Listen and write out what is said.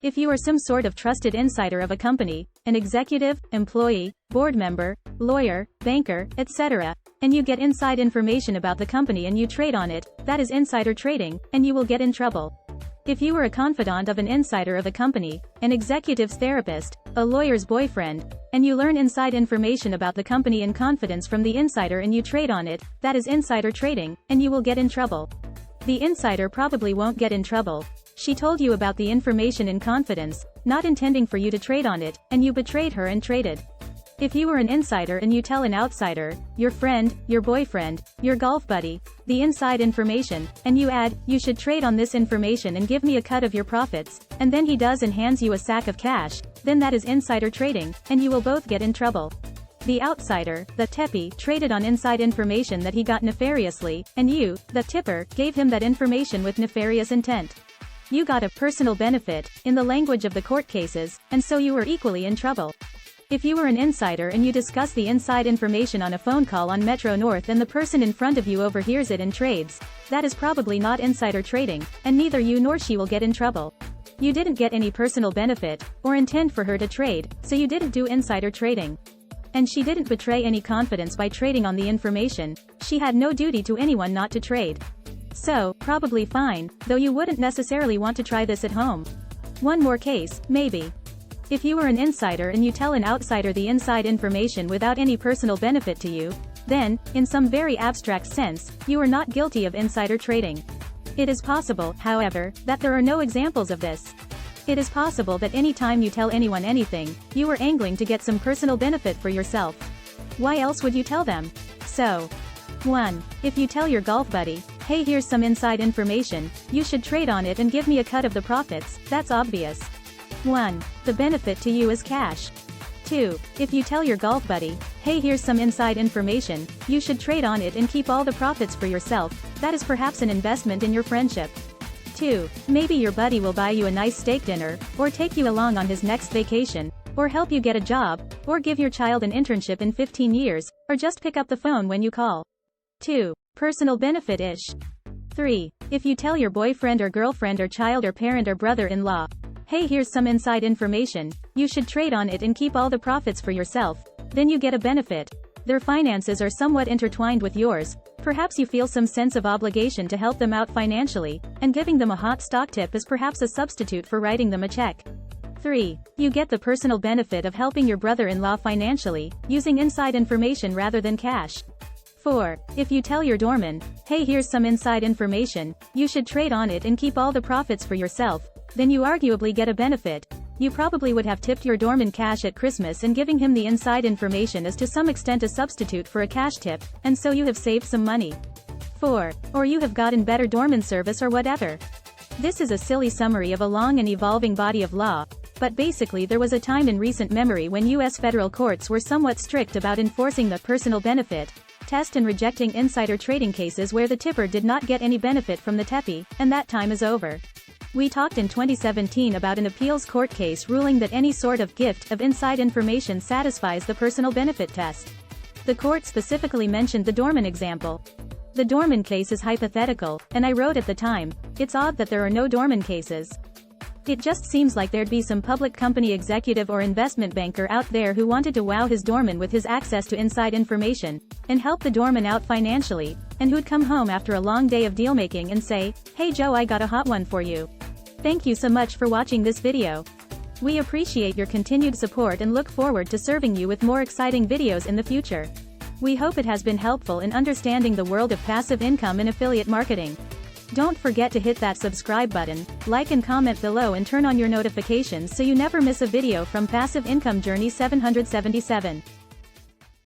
If you are some sort of trusted insider of a company, an executive, employee, board member, lawyer, banker, etc., and you get inside information about the company and you trade on it, that is insider trading, and you will get in trouble. If you are a confidant of an insider of a company, an executive's therapist, a lawyer's boyfriend, and you learn inside information about the company in confidence from the insider and you trade on it, that is insider trading, and you will get in trouble. The insider probably won't get in trouble. She told you about the information in confidence, not intending for you to trade on it, and you betrayed her and traded. If you were an insider and you tell an outsider, your friend, your boyfriend, your golf buddy, the inside information, and you add, you should trade on this information and give me a cut of your profits, and then he does and hands you a sack of cash, then that is insider trading, and you will both get in trouble. The outsider, the teppee, traded on inside information that he got nefariously, and you, the tipper, gave him that information with nefarious intent. You got a personal benefit, in the language of the court cases, and so you were equally in trouble. If you were an insider and you discuss the inside information on a phone call on Metro North and the person in front of you overhears it and trades, that is probably not insider trading, and neither you nor she will get in trouble. You didn't get any personal benefit, or intend for her to trade, so you didn't do insider trading. And she didn't betray any confidence by trading on the information, she had no duty to anyone not to trade. So, probably fine, though you wouldn't necessarily want to try this at home. One more case, maybe. If you were an insider and you tell an outsider the inside information without any personal benefit to you, then, in some very abstract sense, you are not guilty of insider trading. It is possible, however, that there are no examples of this. It is possible that any time you tell anyone anything, you are angling to get some personal benefit for yourself. Why else would you tell them? So, 1. If you tell your golf buddy, hey, here's some inside information, you should trade on it and give me a cut of the profits, that's obvious. 1. The benefit to you is cash. 2. If you tell your golf buddy, hey, here's some inside information, you should trade on it and keep all the profits for yourself, that is perhaps an investment in your friendship. 2. Maybe your buddy will buy you a nice steak dinner, or take you along on his next vacation, or help you get a job, or give your child an internship in 15 years, or just pick up the phone when you call. 2. Personal benefit-ish. 3. If you tell your boyfriend or girlfriend or child or parent or brother-in-law, hey, here's some inside information, you should trade on it and keep all the profits for yourself, then you get a benefit. Their finances are somewhat intertwined with yours, perhaps you feel some sense of obligation to help them out financially, and giving them a hot stock tip is perhaps a substitute for writing them a check. 3. You get the personal benefit of helping your brother-in-law financially, using inside information rather than cash. 4. If you tell your doorman, hey, here's some inside information, you should trade on it and keep all the profits for yourself, then you arguably get a benefit. You probably would have tipped your doorman cash at Christmas, and giving him the inside information is to some extent a substitute for a cash tip, and so you have saved some money. 4. Or you have gotten better doorman service or whatever. This is a silly summary of a long and evolving body of law, but basically there was a time in recent memory when U.S. federal courts were somewhat strict about enforcing the personal benefit test and rejecting insider trading cases where the tipper did not get any benefit from the teppee, and that time is over. We talked in 2017 about an appeals court case ruling that any sort of gift of inside information satisfies the personal benefit test. The court specifically mentioned the doorman example. The doorman case is hypothetical, and I wrote at the time, it's odd that there are no doorman cases. It just seems like there'd be some public company executive or investment banker out there who wanted to wow his doorman with his access to inside information, and help the doorman out financially, and who'd come home after a long day of deal-making and say, hey Joe, I got a hot one for you. Thank you so much for watching this video. We appreciate your continued support and look forward to serving you with more exciting videos in the future. We hope it has been helpful in understanding the world of passive income and affiliate marketing. Don't forget to hit that subscribe button, like and comment below, and turn on your notifications so you never miss a video from Passive Income Journey 777.